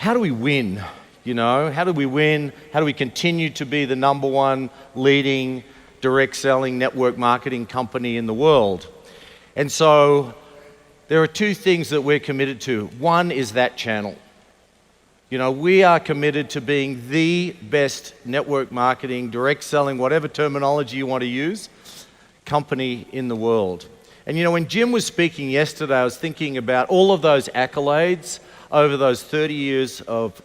how do we win? You know, how do we win? How do we continue to be the #1 leading direct selling network marketing company in the world? And so there are two things that we're committed to. One is that channel. You know, we are committed to being the best network marketing, direct selling, whatever terminology you want to use, company in the world. And you know, when Jim was speaking yesterday, I was thinking about all of those accolades over those 30 years of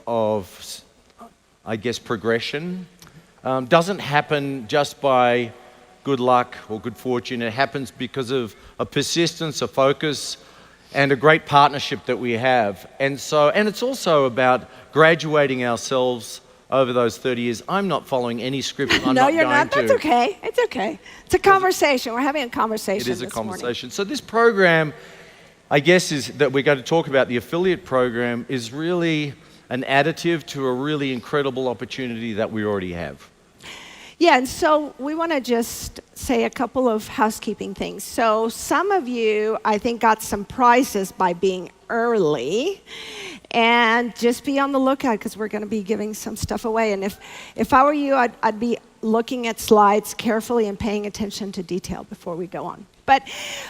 I guess, progression. Doesn't happen just by good luck or good fortune. It happens because of a persistence, a focus, and a great partnership that we have. And it's also about graduating ourselves over those 30 years. I'm not following any script. I'm No, not you're going not. to. That's okay. It's okay. It's a conversation. We're having a conversation. It is a this conversation. morning. So this program, I guess, is that we're going to talk about. The affiliate program is really an additive to a really incredible opportunity that we already have. Yeah, and so we want to just say a couple of housekeeping things. So some of you, I think, got some prizes by being early. And just be on the lookout because we're going to be giving some stuff away. And if I were you, I'd be looking at slides carefully and paying attention to detail before we go on. But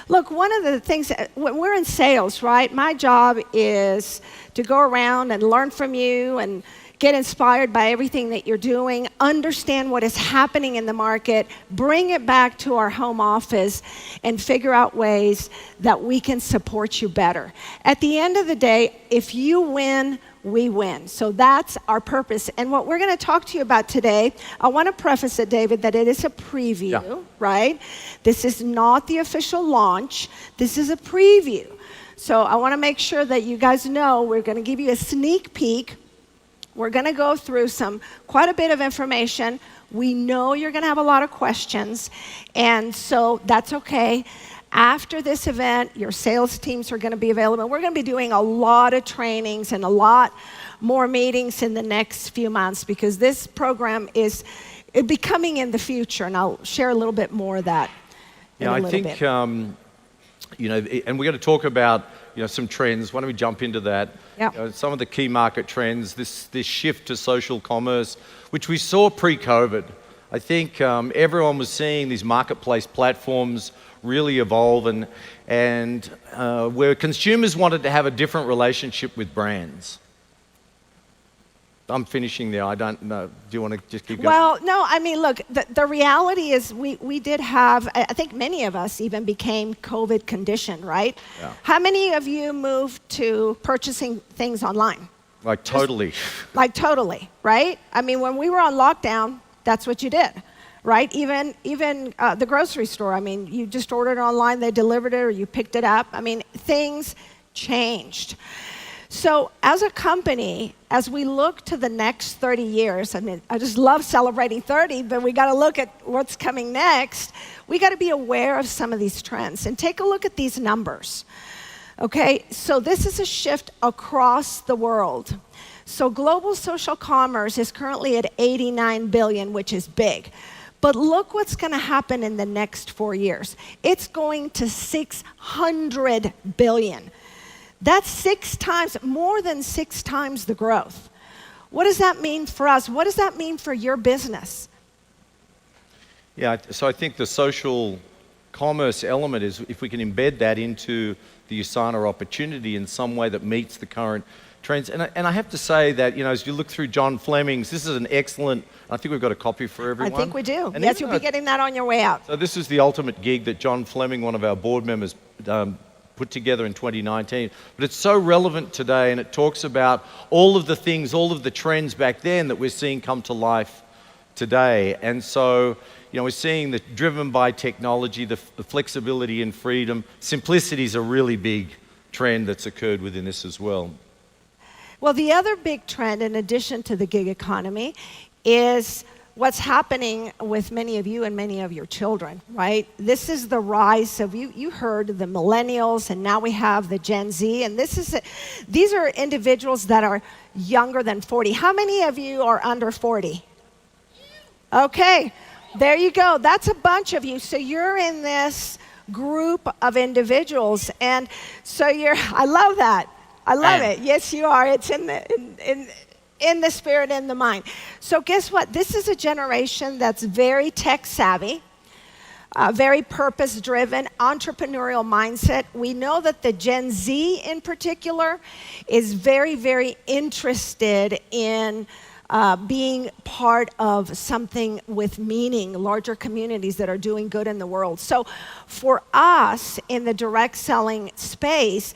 look, one of the things, when we're in sales, right, my job is to go around and learn from you and get inspired by everything that you're doing, understand what is happening in the market, bring it back to our home office, and figure out ways that we can support you better. At the end of the day, if you win, we win. So that's our purpose. And what we're going to talk to you about today, I want to preface it, David, that it is a preview, right? This is not the official launch. This is a preview. So I want to make sure that you guys know we're going to give you a sneak peek. We're going to go through quite a bit of information. We know you're going to have a lot of questions, and so that's okay. After this event, your sales teams are going to be available. We're going to be doing a lot of trainings and a lot more meetings in the next few months because this program is becoming in the future, and I'll share a little bit more of that in a little bit. I think, you know, and we're going to talk about, you know, some trends. Why don't we jump into that? Yep. You know, some of the key market trends, this shift to social commerce, which we saw pre-COVID. I think everyone was seeing these marketplace platforms really evolve, and where consumers wanted to have a different relationship with brands. I'm finishing there. I don't know. Do you want to just keep going? Well, no, I mean, look, the reality is we did have, I think many of us even became COVID conditioned, right? Yeah. How many of you moved to purchasing things online? Like totally. Like totally, right? I mean, when we were on lockdown, that's what you did, right? Even the grocery store, I mean, you just ordered it online, they delivered it, or you picked it up. I mean, things changed. So as a company, as we look to the next 30 years, I mean, I just love celebrating 30, but we got to look at what's coming next. We got to be aware of some of these trends and take a look at these numbers. Okay, so this is a shift across the world. So global social commerce is currently at 89 billion, which is big. But look what's going to happen in the next 4 years. It's going to 600 billion. That's 6 times, more than 6 times the growth. What does that mean for us? What does that mean for your business? Yeah, so I think the social commerce element is if we can embed that into the USANA opportunity in some way that meets the current trends. And I have to say that, you know, as you look through John Fleming's, this is an excellent, I think we've got a copy for everyone. I think we do. And yes, you'll be getting that on your way out. So this is the ultimate gig that John Fleming, one of our board members, put together in 2019. But it's so relevant today, and it talks about all of the things, all of the trends back then that we're seeing come to life today. And so, you know, we're seeing that driven by technology, the flexibility and freedom. Simplicity is a really big trend that's occurred within this as well. Well, the other big trend, in addition to the gig economy, is what's happening with many of you and many of your children, right? This is the rise of, you heard the millennials, and now we have the Gen Z, and these are individuals that are younger than 40. How many of you are under 40? Okay, there you go. That's a bunch of you. So you're in this group of individuals, and so I love that. I love And- it. Yes, you are. It's in the spirit and the mind. So guess what? This is a generation that's very tech savvy, very purpose-driven, entrepreneurial mindset. We know that the Gen Z in particular is very, very interested in being part of something with meaning, larger communities that are doing good in the world. So for us in the direct selling space,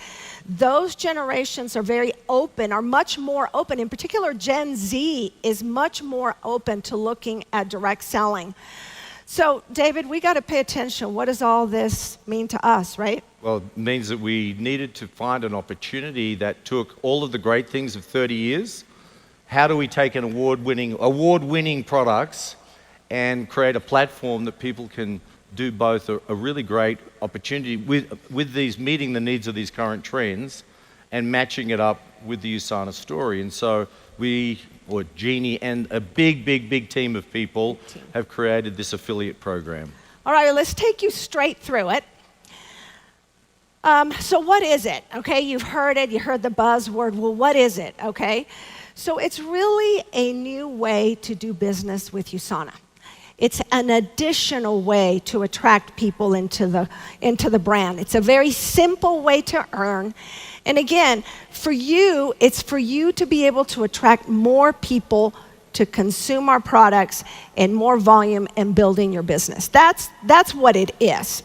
those generations are very open, are much more open. In particular, Gen Z is much more open to looking at direct selling. So, David, we got to pay attention. What does all this mean to us, right? Well, it means that we needed to find an opportunity that took all of the great things of 30 years. How do we take an award-winning products and create a platform that people can do both a really great opportunity with these, meeting the needs of these current trends and matching it up with the USANA story. And so Jeannie and a big team of people have created this affiliate program. All right, let's take you straight through it. So what is it? Okay, you've heard it, you heard the buzzword. Well, what is it? Okay, so it's really a new way to do business with USANA. It's an additional way to attract people into the brand. It's a very simple way to earn. And again, for you, it's for you to be able to attract more people to consume our products and more volume and building your business. That's what it is.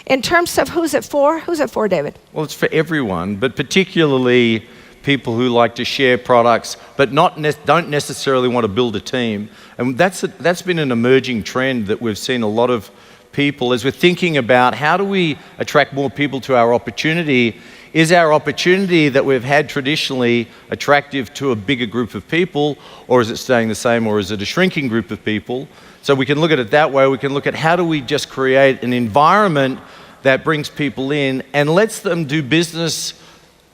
In terms of who's it for, David? Well, it's for everyone, but particularly people who like to share products but don't necessarily want to build a team. And that's been an emerging trend that we've seen a lot of people as we're thinking about how do we attract more people to our opportunity. Is our opportunity that we've had traditionally attractive to a bigger group of people, or is it staying the same, or is it a shrinking group of people? So we can look at it that way. We can look at how do we just create an environment that brings people in and lets them do business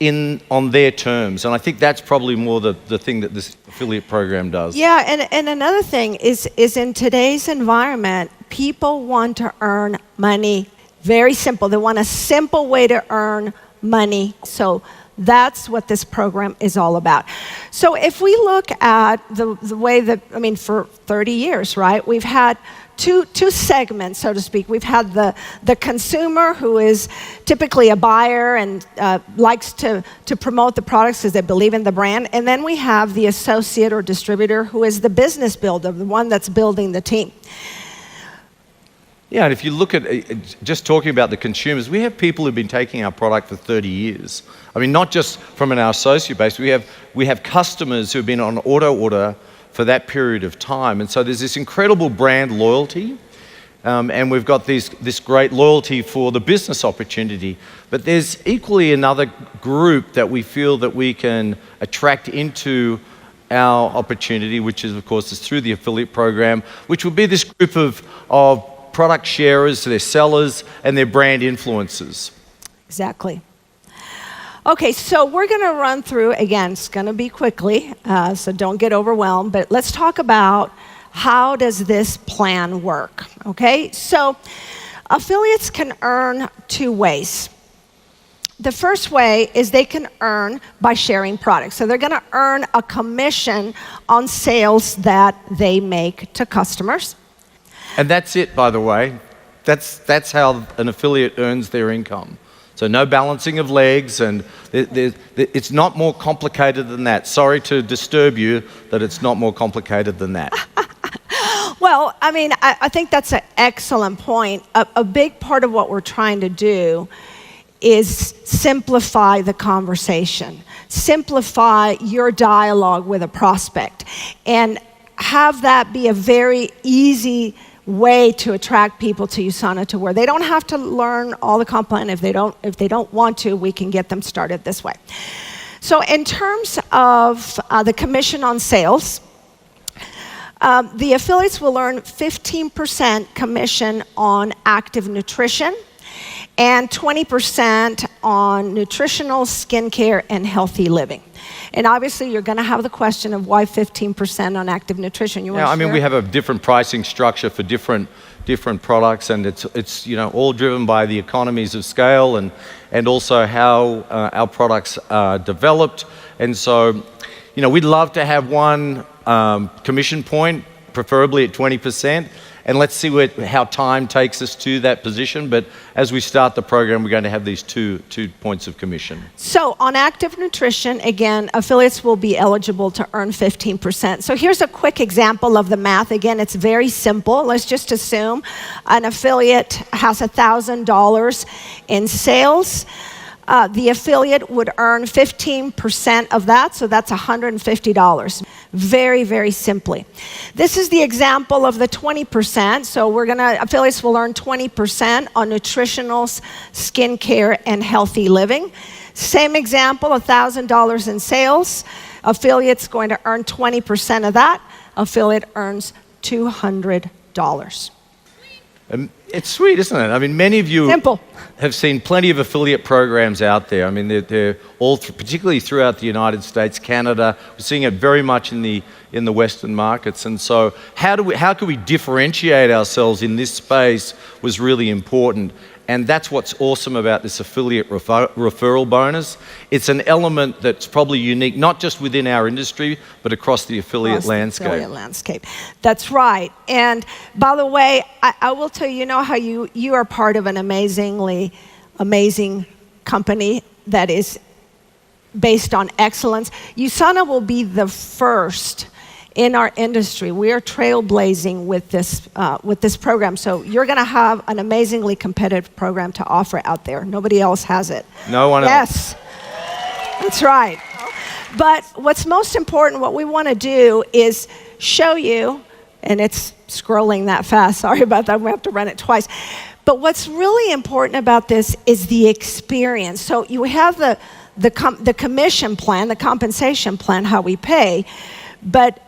on their terms. And I think that's probably more the thing that this affiliate program does. Yeah, and another thing is in today's environment, people want to earn money. Very simple. They want a simple way to earn money. So that's what this program is all about. So if we look at the way that, for 30 years, right, we've had two segments, so to speak. We've had the consumer, who is typically a buyer and likes to promote the products because they believe in the brand. And then we have the associate or distributor, who is the business builder, the one that's building the team. Yeah, and if you look at just talking about the consumers, we have people who've been taking our product for 30 years. Not just from our associate base, we have customers who've been on auto order for that period of time. And so there's this incredible brand loyalty, and we've got this great loyalty for the business opportunity. But there's equally another group that we feel that we can attract into our opportunity, which is, of course, is through the affiliate program, which will be this group of product sharers, their sellers, and their brand influencers. Exactly. Okay, so we're going to run through, again, it's going to be quickly, so don't get overwhelmed, but let's talk about how does this plan work, okay? So affiliates can earn two ways. The first way is they can earn by sharing products. So they're going to earn a commission on sales that they make to customers. And that's it, by the way. That's how an affiliate earns their income. So no balancing of legs, and it's not more complicated than that. Sorry to disturb you that it's not more complicated than that. Well, I think that's an excellent point. A big part of what we're trying to do is simplify the conversation, simplify your dialogue with a prospect, and have that be a very easy way to attract people to USANA, to where they don't have to learn all the component. If they don't want to, we can get them started this way. So in terms of the commission on sales, the affiliates will earn 15% commission on active nutrition and 20% on nutritional, skincare, and healthy living. And obviously, you're going to have the question of why 15% on active nutrition. You want to share? We have a different pricing structure for different products, and it's all driven by the economies of scale and also how our products are developed. And so, we'd love to have one commission point, preferably at 20%. And let's see how time takes us to that position. But as we start the program, we're going to have these two points of commission. So on active nutrition, again, affiliates will be eligible to earn 15%. So here's a quick example of the math. Again, it's very simple. Let's just assume an affiliate has $1,000 in sales. The affiliate would earn 15% of that, so that's $150. Very, very simply. This is the example of the 20%. So affiliates will earn 20% on nutritionals, skincare, and healthy living. Same example, $1,000 in sales. Affiliate's going to earn 20% of that. Affiliate earns $200. It's sweet, isn't it? I mean, many of you Simple. have seen plenty of affiliate programs out there. I mean, they're all, particularly throughout the United States, Canada. We're seeing it very much in the Western markets. And so, how can we differentiate ourselves in this space was really important. And that's what's awesome about this affiliate referral bonus. It's an element that's probably unique, not just within our industry, but across the affiliate landscape. That's right. And by the way, I will tell you, how you are part of an amazing company that is based on excellence. USANA will be the first in our industry. We are trailblazing with this program. So you're going to have an amazingly competitive program to offer out there. Nobody else has it. No one else. Yes, that's right. But what's most important, what we want to do is show you, and it's scrolling that fast. Sorry about that. We have to run it twice. But what's really important about this is the experience. So you have the commission plan, the compensation plan, how we pay, but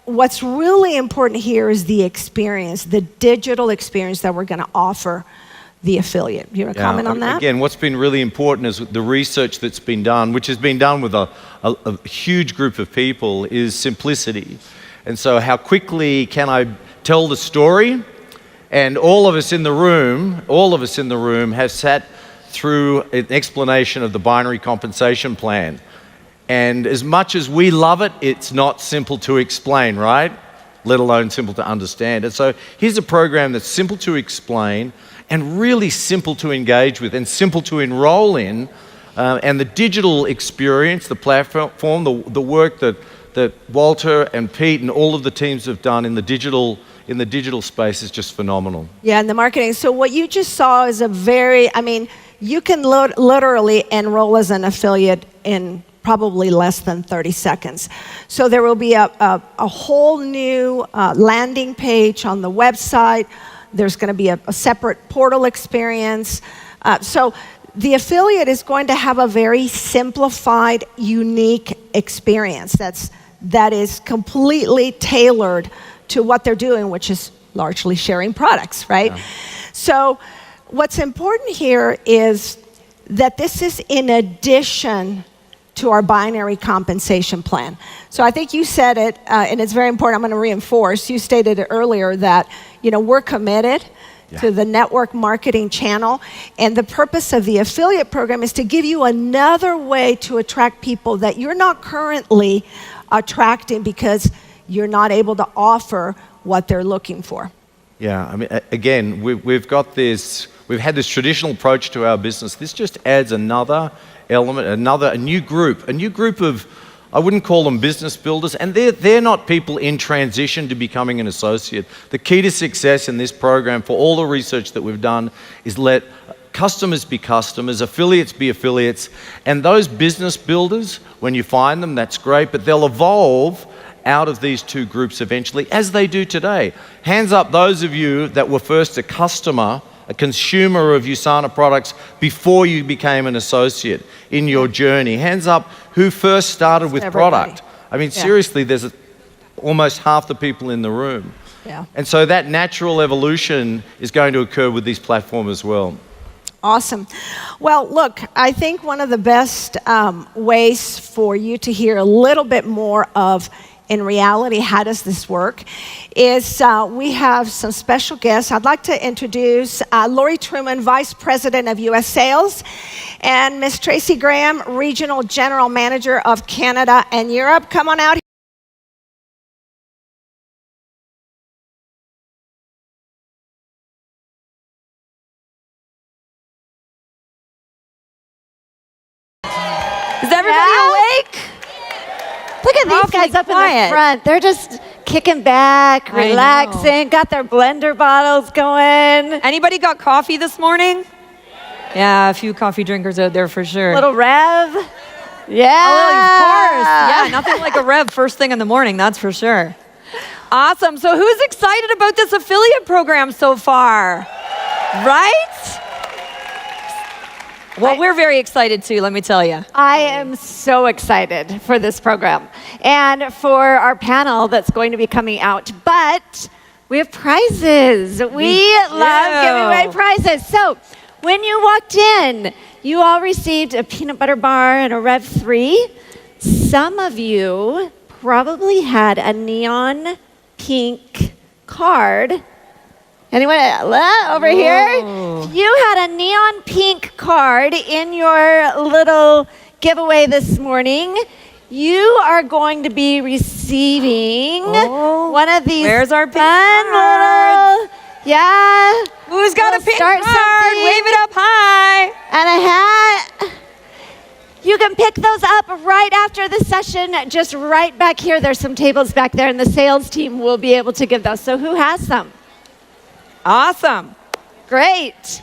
what's really important here is the experience, the digital experience that we're going to offer the affiliate. You want to comment on that? Again, what's been really important is the research that's been done, which has been done with a huge group of people, is simplicity. And so how quickly can I tell the story? And all of us in the room have sat through an explanation of the binary compensation plan. And as much as we love it, it's not simple to explain, right? Let alone simple to understand. And so here's a program that's simple to explain and really simple to engage with and simple to enroll in. And the digital experience, the platform, the work that Walter and Pete and all of the teams have done in the digital space is just phenomenal. Yeah, and the marketing. So what you just saw is you can literally enroll as an affiliate in probably less than 30 seconds. So there will be a whole new landing page on the website. There's going to be a separate portal experience. So the affiliate is going to have a very simplified, unique experience that is completely tailored to what they're doing, which is largely sharing products, right? Yeah. So what's important here is that this is in addition to our binary compensation plan. So I think you said it, and it's very important. I'm going to reinforce. You stated it earlier that we're committed to the network marketing channel, and the purpose of the affiliate program is to give you another way to attract people that you're not currently attracting because you're not able to offer what they're looking for. Yeah, I mean, again, we've had this traditional approach to our business. This just adds another element, a new group of, I wouldn't call them business builders, and they're not people in transition to becoming an associate. The key to success in this program, for all the research that we've done, is let customers be customers, affiliates be affiliates, and those business builders, when you find them, that's great, but they'll evolve out of these two groups eventually, as they do today. Hands up those of you that were first a customer, a consumer of USANA products before you became an associate in your journey. Hands up who first started with product. I mean, seriously, there's almost half the people in the room. Yeah. And so that natural evolution is going to occur with this platform as well. Awesome. Well, look, I think one of the best ways for you to hear a little bit more of, in reality, how does this work, is we have some special guests. I'd like to introduce Lori Truman, Vice President of U.S. Sales, and Miss Tracy Graham, Regional General Manager of Canada and Europe. Come on out. Is everybody awake? Look at these guys up in the front. They're just kicking back, relaxing, got their blender bottles going. Anybody got coffee this morning? Yeah, a few coffee drinkers out there for sure. Little Rev. Yeah. Oh, of course. Yeah, nothing like a Rev first thing in the morning, that's for sure. Awesome. So who's excited about this affiliate program so far? Right? Well, we're very excited too, let me tell you. I am so excited for this program and for our panel that's going to be coming out. But we have prizes. We love giving away prizes. So when you walked in, you all received a peanut butter bar and a Rev 3. Some of you probably had a neon pink card. Anyone over here? You had a neon pink card in your little giveaway this morning. You are going to be receiving one of these. Where's our pink card? Yeah. Who's got a pink card? Something. Wave it up high. And a hat. You can pick those up right after the session, just right back here. There's some tables back there, and the sales team will be able to give those. So who has some? Awesome. Great.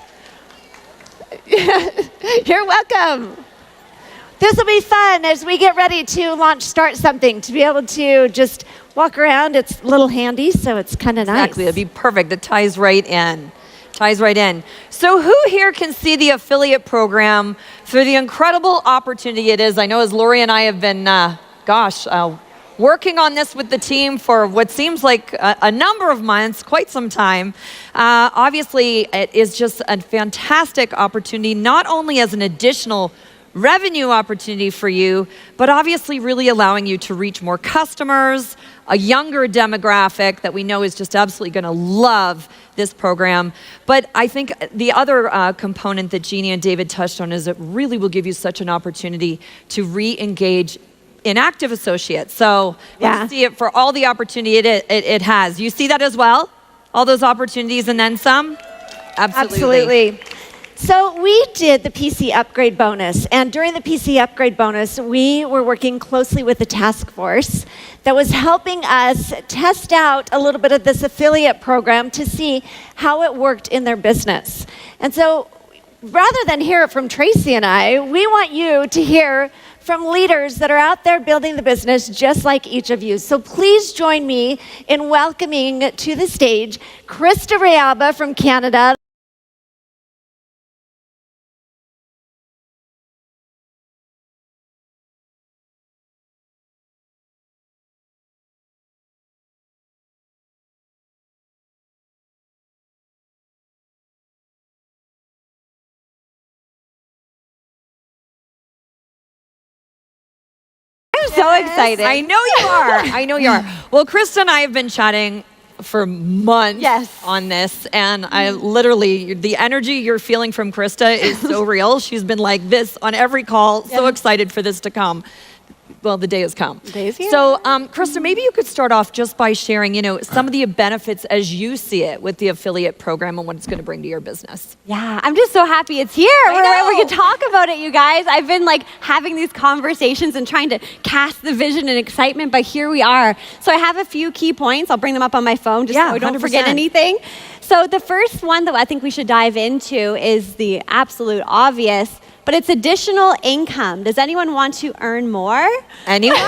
You're welcome. This will be fun as we get ready to launch Start Something, to be able to just walk around. It's a little handy, so it's kind of nice. Exactly, it'll be perfect. It ties right in. Ties right in. So who here can see the affiliate program through the incredible opportunity it is? I know as Lori and I have been, working on this with the team for what seems like a number of months, quite some time. Obviously, it is just a fantastic opportunity, not only as an additional revenue opportunity for you, but obviously really allowing you to reach more customers, a younger demographic that we know is just absolutely going to love this program. But I think the other component that Jeannie and David touched on is it really will give you such an opportunity to re-engage inactive associates. So we see it for all the opportunity it has. You see that as well? All those opportunities and then some? Absolutely. So we did the PC upgrade bonus, and during the PC upgrade bonus, we were working closely with the task force that was helping us test out a little bit of this affiliate program to see how it worked in their business. And so rather than hear it from Tracy and I, we want you to hear from leaders that are out there building the business just like each of you. So please join me in welcoming to the stage Krista Riaba from Canada. So excited. I know you are. I know you are. Well, Krista and I have been chatting for months on this, and I literally, the energy you're feeling from Krista is so real. She's been like this on every call, so excited for this to come. Well, the day has come. The day is here. So, Krista, maybe you could start off just by sharing, some of the benefits as you see it with the affiliate program and what it's going to bring to your business. Yeah, I'm just so happy it's here. We can talk about it, you guys. I've been having these conversations and trying to cast the vision and excitement, but here we are. So I have a few key points. I'll bring them up on my phone just so I don't forget anything. So the first one that I think we should dive into is the absolute obvious, but it's additional income. Does anyone want to earn more? Anyone?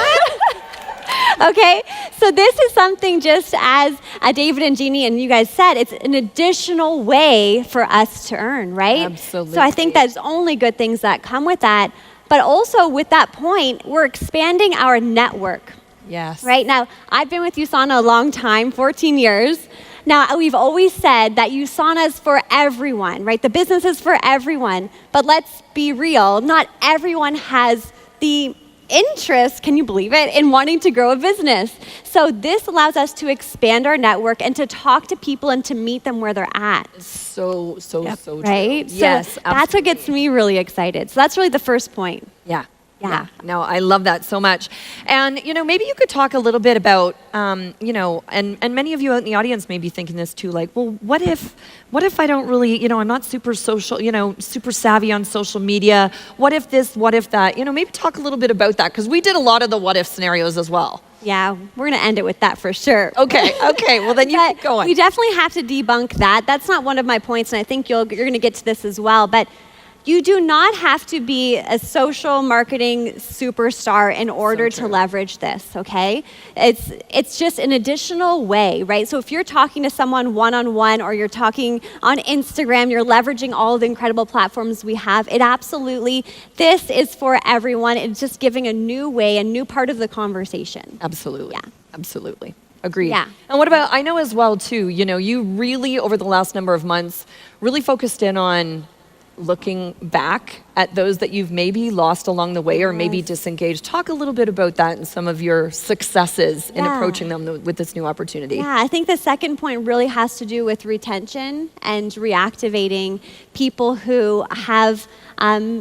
Okay, so this is something just as David and Jeannie and you guys said, it's an additional way for us to earn, right? Absolutely. So I think there's only good things that come with that. But also with that point, we're expanding our network. Yes. Right now, I've been with USANA a long time, 14 years. Now, we've always said that USANA is for everyone, right? The business is for everyone. But let's be real, not everyone has the interest, can you believe it, in wanting to grow a business. So this allows us to expand our network and to talk to people and to meet them where they're at. So true. Right? Yes, so that's what gets me really excited. So that's really the first point. Yeah. Yeah. No, I love that so much. And, maybe you could talk a little bit about, and many of you out in the audience may be thinking this too, like, well, what if I don't really, I'm not super social, super savvy on social media. What if this, what if that? Maybe talk a little bit about that, because we did a lot of the what if scenarios as well. Yeah, we're going to end it with that for sure. Okay, well then you keep going. We definitely have to debunk that. That's not one of my points, and I think you're going to get to this as well. But you do not have to be a social marketing superstar in order to leverage this, okay? It's just an additional way, right? So if you're talking to someone one-on-one or you're talking on Instagram, you're leveraging all of the incredible platforms we have, this is for everyone. It's just giving a new way, a new part of the conversation. Absolutely. Yeah. Absolutely. Agreed. Yeah. And what about, I know as well too, you really over the last number of months really focused in on looking back at those that you've maybe lost along the way or maybe disengaged. Talk a little bit about that and some of your successes in approaching them with this new opportunity. Yeah, I think the second point really has to do with retention and reactivating people who have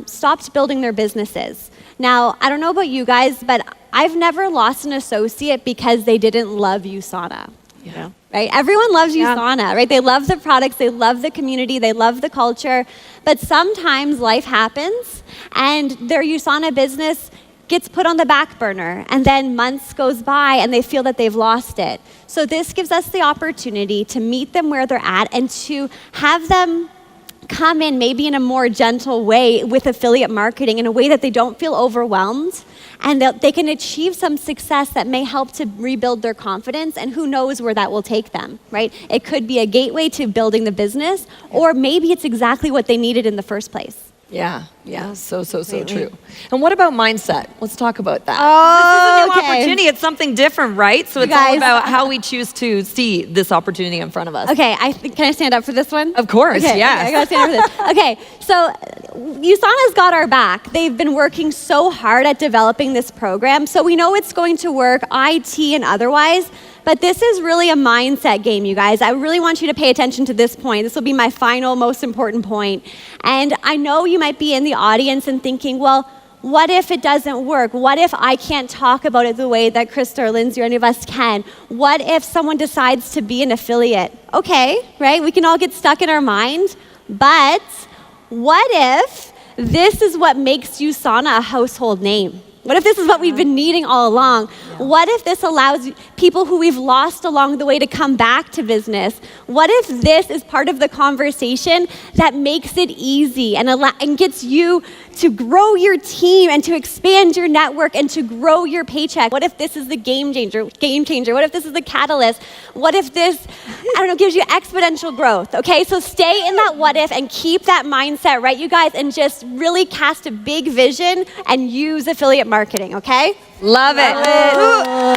stopped building their businesses. Now, I don't know about you guys, but I've never lost an associate because they didn't love USANA. Yeah. Right? Everyone loves USANA, right? They love the products, they love the community, they love the culture, but sometimes life happens and their USANA business gets put on the back burner and then months goes by and they feel that they've lost it. So this gives us the opportunity to meet them where they're at and to have them come in maybe in a more gentle way with affiliate marketing in a way that they don't feel overwhelmed and that they can achieve some success that may help to rebuild their confidence, and who knows where that will take them, right? It could be a gateway to building the business, or maybe it's exactly what they needed in the first place. Yeah, so true. And what about mindset? Let's talk about that. Oh, this is a new opportunity. It's something different, right? So it's all about how we choose to see this opportunity in front of us. Okay, can I stand up for this one? Of course, okay, yes. I gotta stand up for this. Okay, so USANA's got our back. They've been working so hard at developing this program, so we know it's going to work, IT and otherwise. But this is really a mindset game, you guys. I really want you to pay attention to this point. This will be my final, most important point. And I know you might be in the audience and thinking, well, what if it doesn't work? What if I can't talk about it the way that Krista or Lindsay or any of us can? What if someone decides to be an affiliate? Okay, right? We can all get stuck in our mind. But what if this is what makes USANA a household name? What if this is what we've been needing all along? Yeah. What if this allows people who we've lost along the way to come back to business? What if this is part of the conversation that makes it easy and gets you to grow your team and to expand your network and to grow your paycheck? What if this is the game changer? What if this is the catalyst? What if this, gives you exponential growth? Okay, so stay in that what if and keep that mindset, right, you guys, and just really cast a big vision and use affiliate marketing, okay? Love it.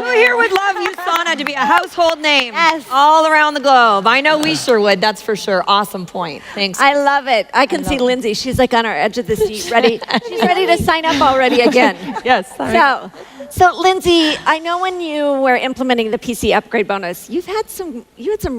Who here would love USANA to be a household name all around the globe? I know we sure would, that's for sure. Awesome point. Thanks. I love it. I can see Lindsay. She's like on our edge of the seat, ready. She's ready to sign up already again. Yes. So Lindsay, I know when you were implementing the PC upgrade bonus, you had some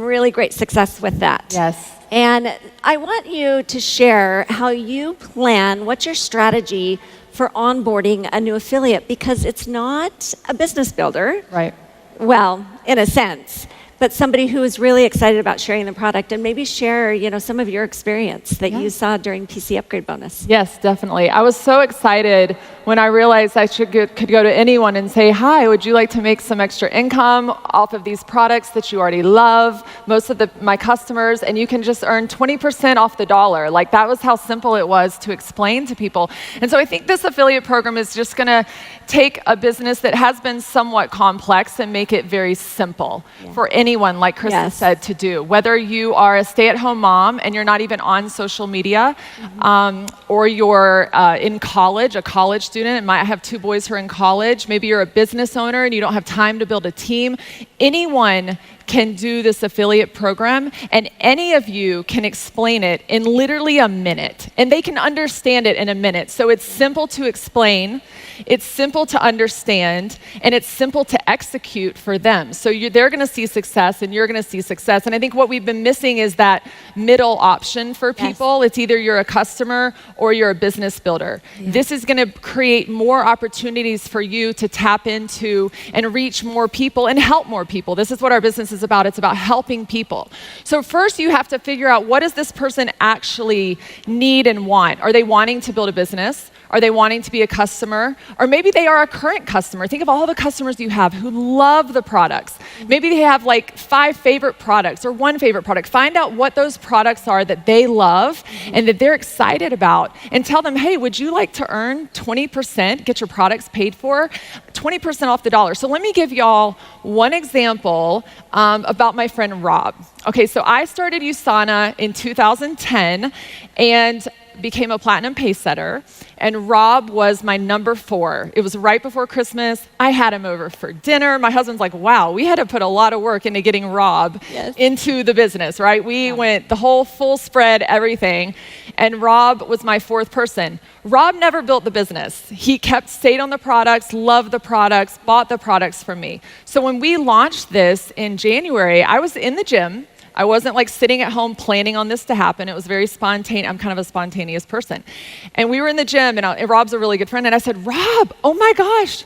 really great success with that. Yes. And I want you to share how you plan, what's your strategy for onboarding a new affiliate, because it's not a business builder. Right. Well, in a sense, but somebody who is really excited about sharing the product, and maybe share, some of your experience that you saw during PC upgrade bonus. Yes, definitely. I was so excited when I realized I could go to anyone and say, hi, would you like to make some extra income off of these products that you already love, most of my customers, and you can just earn 20% off the dollar. Like, that was how simple it was to explain to people. And so I think this affiliate program is just gonna take a business that has been somewhat complex and make it very simple for anyone, like Krista said, to do. Whether you are a stay-at-home mom and you're not even on social media, or you're in college, a college student, and might have 2 boys who are in college. Maybe you're a business owner and you don't have time to build a team. Anyone can do this affiliate program, and any of you can explain it in literally a minute, and they can understand it in a minute. So it's simple to explain, it's simple to understand, and it's simple to execute for them. So they're going to see success, and you're going to see success. And I think what we've been missing is that middle option for people. Yes. It's either you're a customer or you're a business builder. Yeah. This is going to create more opportunities for you to tap into and reach more people and help more people. This is what our business is about. It's about helping people. So first you have to figure out, what does this person actually need and want? Are they wanting to build a business? Are they wanting to be a customer? Or maybe they are a current customer. Think of all the customers you have who love the products. Maybe they have like 5 favorite products or 1 favorite product. Find out what those products are that they love and that they're excited about, and tell them, hey, would you like to earn 20%, get your products paid for, 20% off the dollar? So let me give y'all one example about my friend Rob. Okay, so I started USANA in 2010 and became a platinum pay setter, and Rob was my number 4. It was right before Christmas. I had him over for dinner. My husband's like, wow, we had to put a lot of work into getting Rob into the business, right? We went the whole full spread, everything, and Rob was my 4th person. Rob never built the business. He stayed on the products, loved the products, bought the products from me. So when we launched this in January, I was in the gym. I wasn't like sitting at home planning on this to happen. It was very spontaneous. I'm kind of a spontaneous person. And we were in the gym, and Rob's a really good friend, and I said, Rob, oh my gosh,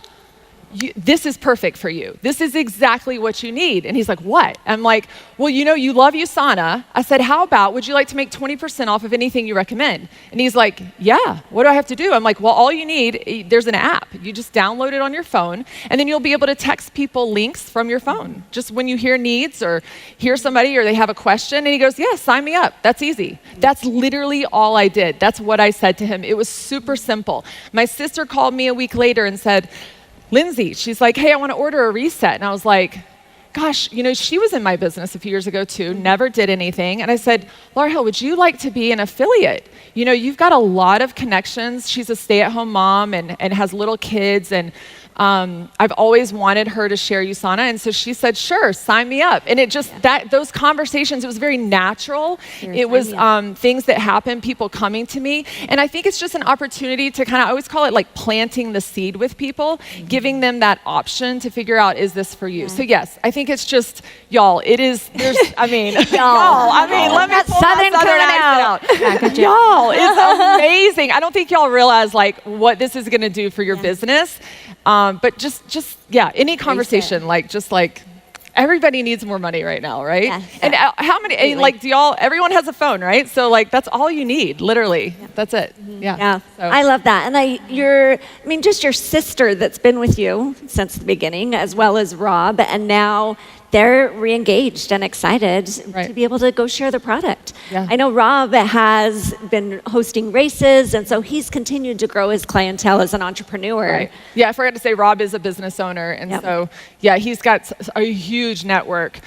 this is perfect for you. This is exactly what you need. And he's like, what? I'm like, well, you know, you love USANA. I said, how about, would you like to make 20% off of anything you recommend? And he's like, yeah, what do I have to do? I'm like, well, all you need, there's an app. You just download it on your phone, and then you'll be able to text people links from your phone. Just when you hear needs or hear somebody or they have a question, and he goes, yeah, sign me up. That's easy. That's literally all I did. That's what I said to him. It was super simple. My sister called me a week later and said, Lindsay, she's like, hey, I want to order a reset. And I was like, gosh, you know, she was in my business a few years ago too, never did anything. And I said, Laura Hill, would you like to be an affiliate? You know, you've got a lot of connections. She's a stay-at-home mom and has little kids, and I've always wanted her to share USANA, and so she said, sure, sign me up. And it just, those conversations, it was very natural. It was things that happened, people coming to me. And I think it's just an opportunity to kind of, I always call it like planting the seed with people, giving them that option to figure out, is this for you? So yes, I think it's just, y'all, it is, there's, I mean, y'all, I mean, let me pull Southern accent out. Y'all, it's amazing. I don't think y'all realize like what this is gonna do for your business. But just any conversation, just everybody needs more money right now, right? Yes. And how many, and like, everyone has a phone, right? So like, that's all you need, literally. Yeah. That's it. Mm-hmm. Yeah. So. I love that. And just your sister that's been with you since the beginning, as well as Rob, and now they're re-engaged and excited to be able to go share the product. Yeah. I know Rob has been hosting races, and so he's continued to grow his clientele as an entrepreneur. Right. Yeah, I forgot to say Rob is a business owner, and so, he's got a huge network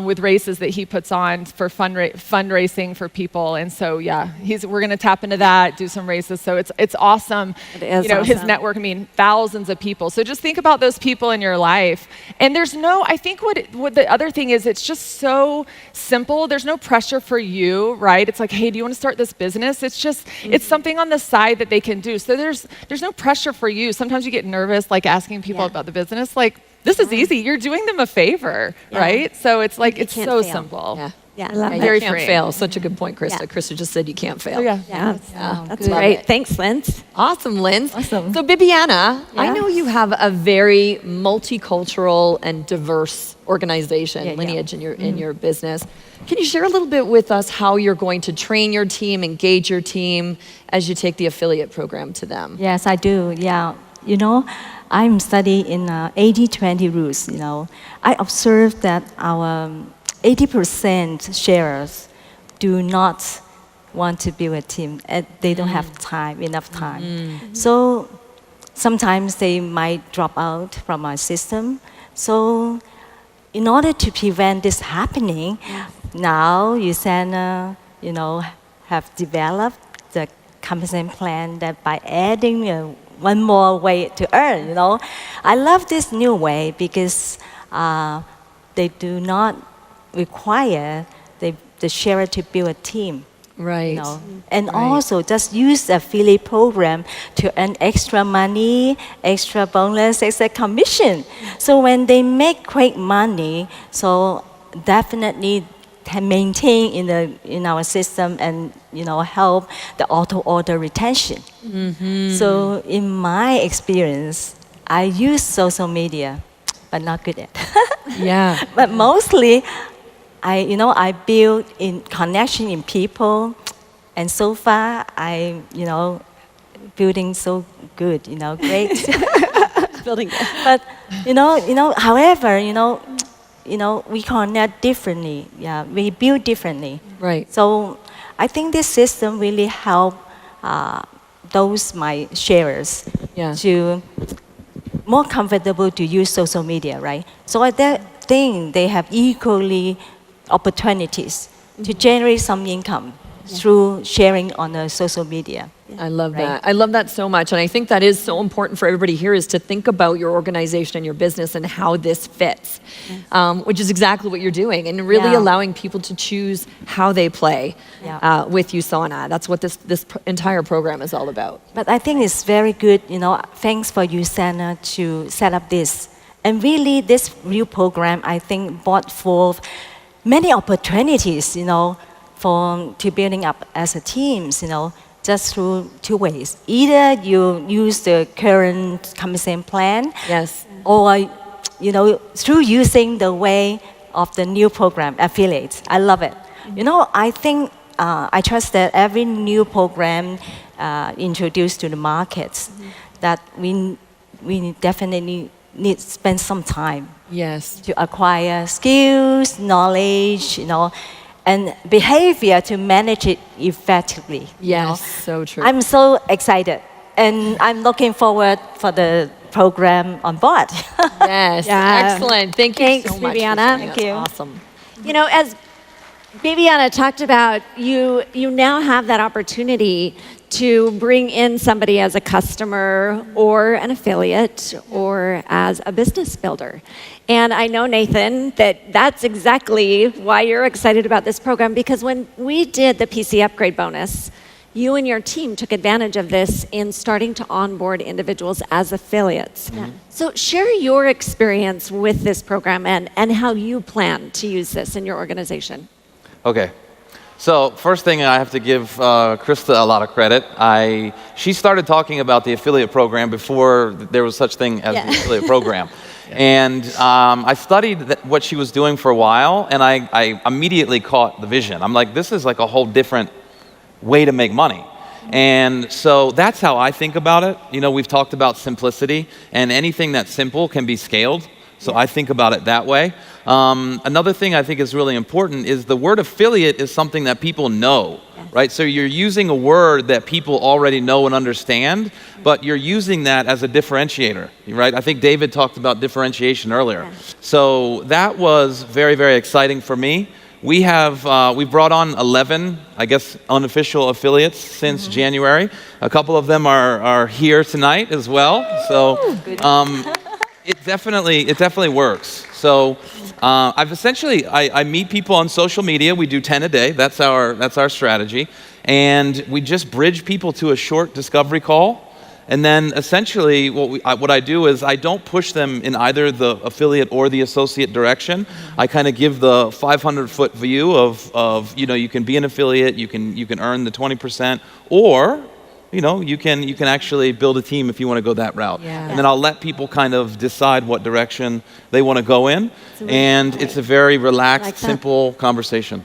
with races that he puts on for fundraising for people. And so, we're going to tap into that, do some races. So it's awesome. It is awesome. His network, I mean, thousands of people. So just think about those people in your life. And I think what the other thing is, it's just so simple. There's no pressure for you, right? It's like, hey, do you want to start this business? It's just, it's something on the side that they can do. So there's no pressure for you. Sometimes you get nervous, like asking people about the business, like, this is easy. You're doing them a favor, right? So it's like, it's so simple. Yeah, I love that. You can't fail. Such a good point, Krista. Krista just said you can't fail. That's great. Thanks, Linz. Awesome, Linz. Awesome. So, Bibiana, I know you have a very multicultural and diverse organization, lineage in your business. Can you share a little bit with us how you're going to train your team, engage your team as you take the affiliate program to them? Yes, I do. Yeah. You know, I'm studying in 80-20 rules. You know, I observed that our 80% sharers do not want to build a team. They don't have enough time. So sometimes they might drop out from our system. So in order to prevent this happening, now USANA, have developed the compensation plan that by adding one more way to earn, I love this new way because they do not require the sharer to build a team. Right. You know? And also just use the affiliate program to earn extra money, extra bonus, extra commission. So when they make quick money, so definitely can maintain in our system and help the auto order retention. So in my experience, I use social media, but not good at. Yeah. But mostly, I build in connection in people, and so far I building so good, great. Building good. But however, we connect differently. Yeah, we build differently. Right. So I think this system really help those my sharers to more comfortable to use social media, right? So I think they have equally opportunities to generate some income through sharing on the social media. I love that. I love that so much. And I think that is so important for everybody here is to think about your organization and your business and how this fits, which is exactly what you're doing. And really allowing people to choose how they play with USANA. That's what this entire program is all about. But I think it's very good, thanks for USANA to set up this. And really, this new program, I think, brought forth many opportunities, to building up as a team, just through two ways. Either you use the current compensation plan, or through using the way of the new program, affiliates. I love it. I think I trust that every new program introduced to the markets, that we definitely need to spend some time to acquire skills, knowledge, and behavior to manage it effectively. Yes, so true. I'm so excited, and I'm looking forward for the program on board. Yes, excellent. Thank you so much, Bibiana. Thank you. Awesome. As Bibiana talked about, you now have that opportunity to bring in somebody as a customer or an affiliate or as a business builder. And I know, Nathan, that's exactly why you're excited about this program, because when we did the PC upgrade bonus, you and your team took advantage of this in starting to onboard individuals as affiliates. So share your experience with this program and how you plan to use this in your organization. Okay. So first thing, I have to give Krista a lot of credit. She started talking about the affiliate program before there was such thing as the affiliate program. And I studied what she was doing for a while, and I immediately caught the vision. I'm like, this is like a whole different way to make money. And so that's how I think about it. We've talked about simplicity, and anything that's simple can be scaled. So I think about it that way. Another thing I think is really important is the word affiliate is something that people know, right? So you're using a word that people already know and understand, but you're using that as a differentiator, right? I think David talked about differentiation earlier. So that was very, very exciting for me. We brought on 11, I guess, unofficial affiliates since January. A couple of them are here tonight as well. So it definitely works. So I meet people on social media. We do 10 a day. That's our strategy. And we just bridge people to a short discovery call. And then essentially what I do is I don't push them in either the affiliate or the associate direction. I kind of give the 500-foot view of you can be an affiliate, you can earn the 20%, or you can actually build a team if you want to go that route. And then I'll let people kind of decide what direction they want to go in. And it's a very relaxed, simple conversation.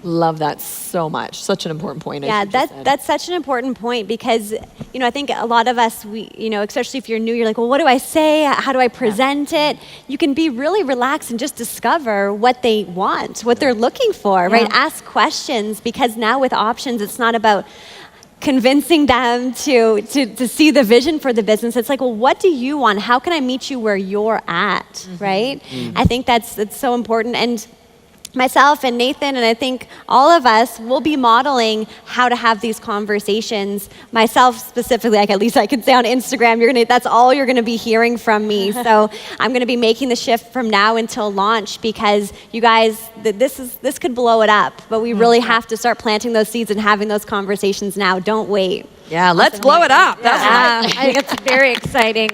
Love that so much. Such an important point. That's such an important point, because I think a lot of us, especially if you're new, you're like, well, what do I say? How do I present it? You can be really relaxed and just discover what they want, what they're looking for, right? Ask questions, because now with options, it's not about convincing them to see the vision for the business. It's like, well, what do you want? How can I meet you where you're at, right? I think that's so important. And myself and Nathan, and I think all of us will be modeling how to have these conversations. Myself specifically, like at least I can say on Instagram, that's all you're gonna be hearing from me. So I'm gonna be making the shift from now until launch, because you guys, this could blow it up, but we really have to start planting those seeds and having those conversations now. Don't wait. Yeah, let's blow it up. That's right. I think it's very exciting.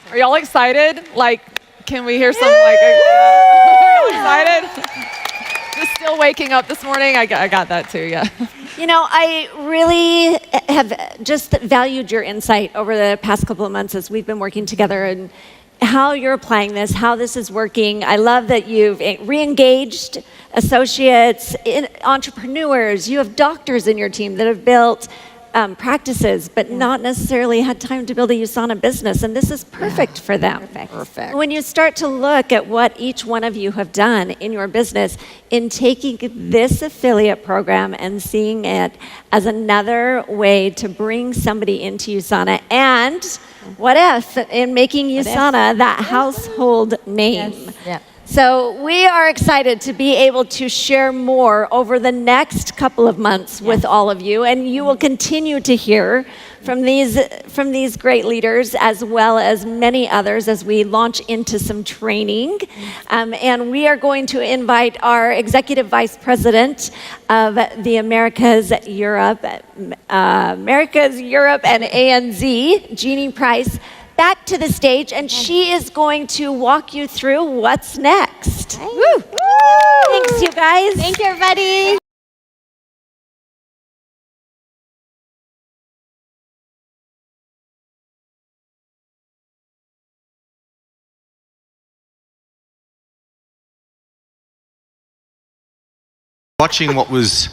Are y'all excited? Like, can we hear some like? Are y'all excited? Just still waking up this morning. I got that too. Yeah. You know, I really have just valued your insight over the past couple of months as we've been working together, and how you're applying this, how this is working. I love that you've re-engaged associates, entrepreneurs. You have doctors in your team that have built practices, but not necessarily had time to build a USANA business, and this is perfect for them. Perfect. When you start to look at what each one of you have done in your business in taking this affiliate program and seeing it as another way to bring somebody into USANA, and what if in making USANA that household name. Yes. Yeah. So we are excited to be able to share more over the next couple of months with all of you, and you will continue to hear from these great leaders as well as many others as we launch into some training. And we are going to invite our Executive Vice President of the Americas, Europe, and ANZ, Jeannie Price, back to the stage, and she is going to walk you through what's next. Woo. Woo. Thanks, you guys. Thank you, everybody. Watching what was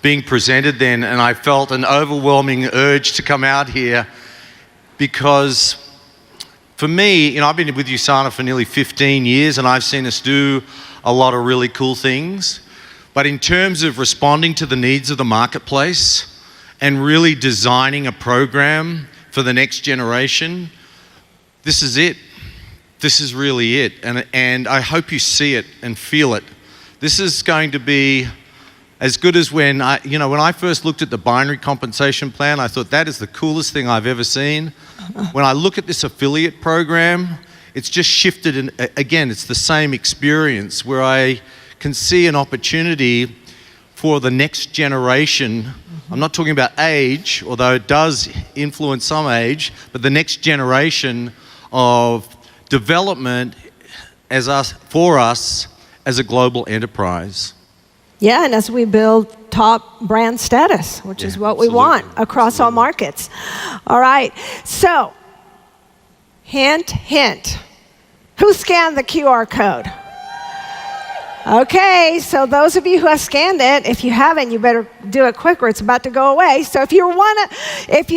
being presented then, and I felt an overwhelming urge to come out here, because for me, I've been with USANA for nearly 15 years, and I've seen us do a lot of really cool things. But in terms of responding to the needs of the marketplace and really designing a program for the next generation, this is it. This is really it. And I hope you see it and feel it. This is going to be as good as when I first looked at the binary compensation plan, I thought that is the coolest thing I've ever seen. When I look at this affiliate program, it's just shifted, and again, it's the same experience where I can see an opportunity for the next generation. I'm not talking about age, although it does influence some age, but the next generation of development for us as a global enterprise. Yeah, and as we build top brand status, which is what we want across all markets. All right, so hint, hint. Who scanned the QR code? Okay, so those of you who have scanned it, if you haven't, you better do it quick or it's about to go away. So if you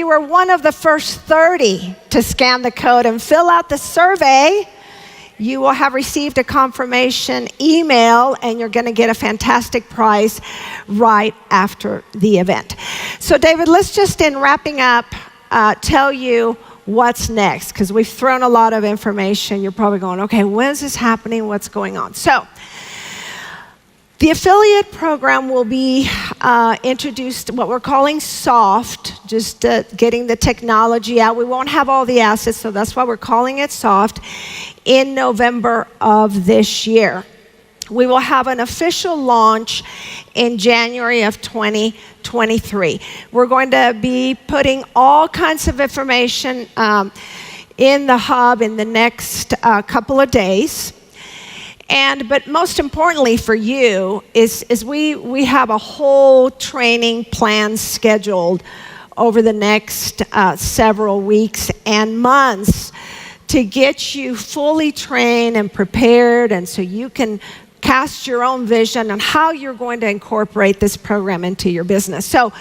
were one of the first 30 to scan the code and fill out the survey, you will have received a confirmation email, and you're going to get a fantastic prize right after the event. So David, let's just, in wrapping up, tell you what's next, because we've thrown a lot of information. You're probably going, okay, when is this happening? What's going on? So the affiliate program will be introduced, what we're calling soft, just getting the technology out. We won't have all the assets, so that's why we're calling it soft, in November of this year. We will have an official launch in January of 2023. We're going to be putting all kinds of information in the hub in the next couple of days. But most importantly for you is we have a whole training plan scheduled over the next several weeks and months to get you fully trained and prepared, and so you can cast your own vision on how you're going to incorporate this program into your business. So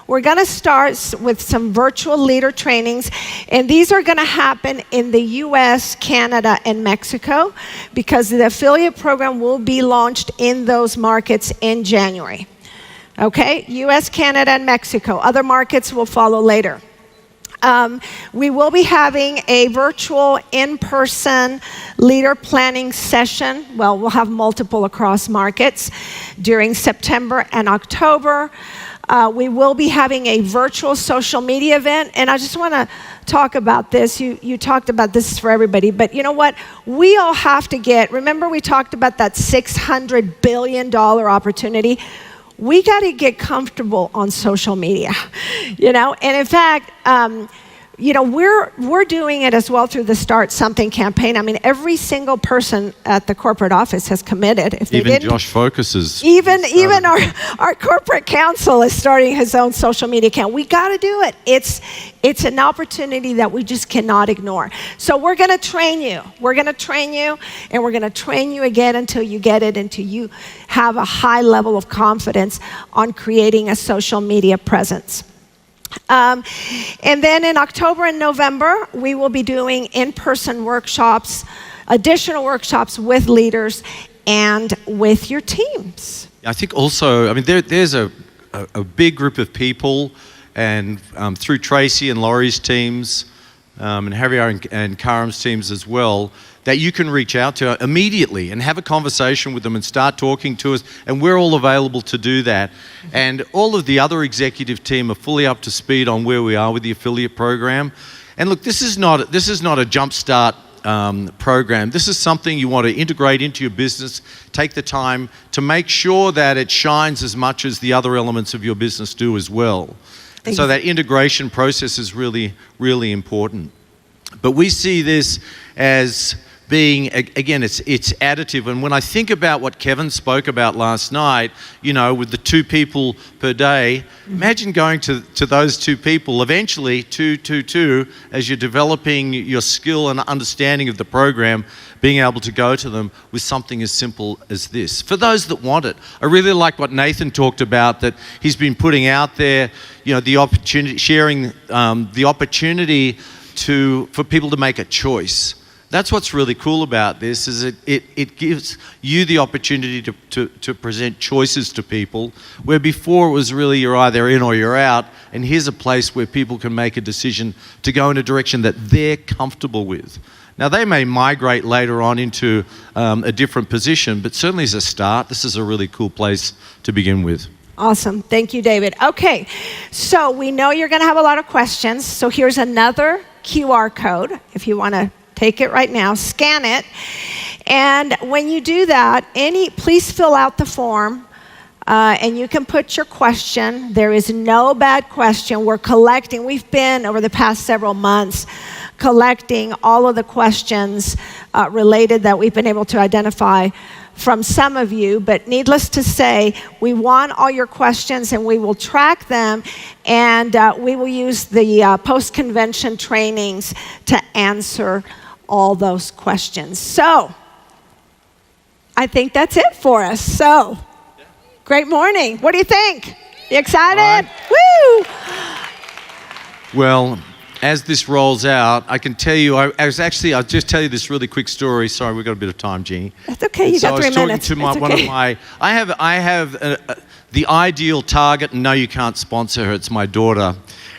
we're going to start with some virtual leader trainings, and these are going to happen in the US, Canada, and Mexico, because the affiliate program will be launched in those markets in January. Okay, US, Canada, and Mexico. Other markets will follow later. We will be having a virtual in-person leader planning session. Well, we'll have multiple across markets during September and October. We will be having a virtual social media event, and I just want to talk about this. You talked about this is for everybody, but you know what? We all have to remember we talked about that $600 billion opportunity. We got to get comfortable on social media, and in fact, we're doing it as well through the Start Something campaign. I mean, every single person at the corporate office has committed. If they didn't, Josh focuses. Even our corporate counsel is starting his own social media account. We got to do it. It's an opportunity that we just cannot ignore. So we're going to train you. We're going to train you, and we're going to train you again until you get it, until you have a high level of confidence on creating a social media presence. And then in October and November, we will be doing in-person workshops, additional workshops with leaders and with your teams. I think also, I mean, there's a big group of people, and through Tracy and Laurie's teams, and Javier and Karim's teams as well, that you can reach out to immediately and have a conversation with them and start talking to us, and we're all available to do that. And all of the other executive team are fully up to speed on where we are with the affiliate program. And look, this is not a jumpstart program. This is something you want to integrate into your business, take the time to make sure that it shines as much as the other elements of your business do as well. And so that integration process is really, really important. But we see this as being, again, it's additive. And when I think about what Kevin spoke about last night, with the 2 people per day, imagine going to those 2 people, eventually 2, as you're developing your skill and understanding of the program, being able to go to them with something as simple as this. For those that want it, I really like what Nathan talked about, that he's been putting out there, the opportunity, sharing the opportunity for people to make a choice. That's what's really cool about this, is it gives you the opportunity to present choices to people, where before it was really you're either in or you're out, and here's a place where people can make a decision to go in a direction that they're comfortable with. Now, they may migrate later on into a different position, but certainly as a start, this is a really cool place to begin with. Awesome. Thank you, David. Okay, so we know you're going to have a lot of questions, so here's another QR code. If you want to take it right now, scan it, and when you do that, please fill out the form, and you can put your question. There is no bad question. We've been, over the past several months, collecting all of the questions related that we've been able to identify from some of you, but needless to say, we want all your questions, and we will track them, and we will use the post-convention trainings to answer all those questions. So, I think that's it for us. So, great morning. What do you think? You excited? Woo! Well, as this rolls out, I can tell you, I'll just tell you this really quick story. Sorry, we've got a bit of time, Jeannie. That's okay, you got 3 minutes. I have the ideal target, and no, you can't sponsor her, it's my daughter,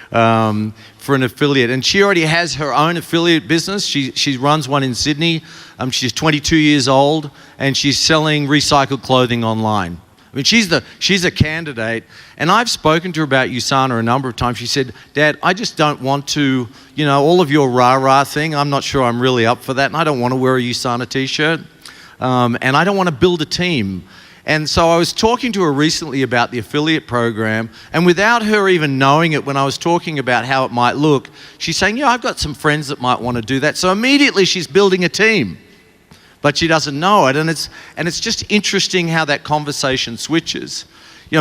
for an affiliate. And she already has her own affiliate business. She runs one in Sydney. She's 22 years old, and she's selling recycled clothing online. I mean, she's a candidate, and I've spoken to her about USANA a number of times. She said, "Dad, I just don't want to, all of your rah-rah thing, I'm not sure I'm really up for that, and I don't want to wear a USANA t-shirt, and I don't want to build a team." And so I was talking to her recently about the affiliate program, and without her even knowing it, when I was talking about how it might look, she's saying, "Yeah, I've got some friends that might want to do that." So immediately she's building a team. But she doesn't know it, and it's just interesting how that conversation switches.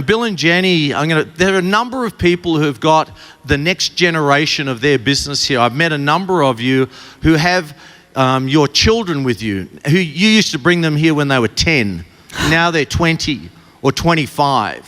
Bill and Jenny, there are a number of people who have got the next generation of their business here. I've met a number of you who have your children with you, who you used to bring them here when they were 10. Now they're 20 or 25.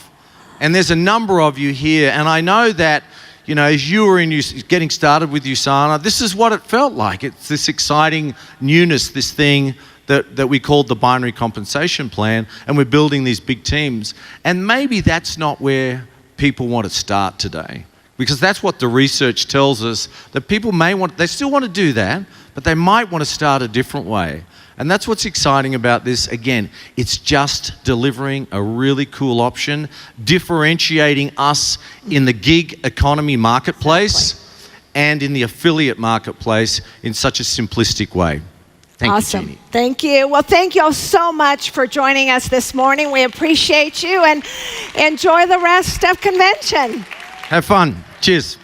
And there's a number of you here, and I know that, as you were getting started with USANA, this is what it felt like. It's this exciting newness, this thing that we called the binary compensation plan, and we're building these big teams. And maybe that's not where people want to start today. because that's what the research tells us, that people they still want to do that, but they might want to start a different way. And that's what's exciting about this. Again, it's just delivering a really cool option, differentiating us in the gig economy marketplace and in the affiliate marketplace in such a simplistic way. Thank you, Jeannie. Thank you. Well, thank you all so much for joining us this morning. We appreciate you, and enjoy the rest of convention. Have fun. Cheers.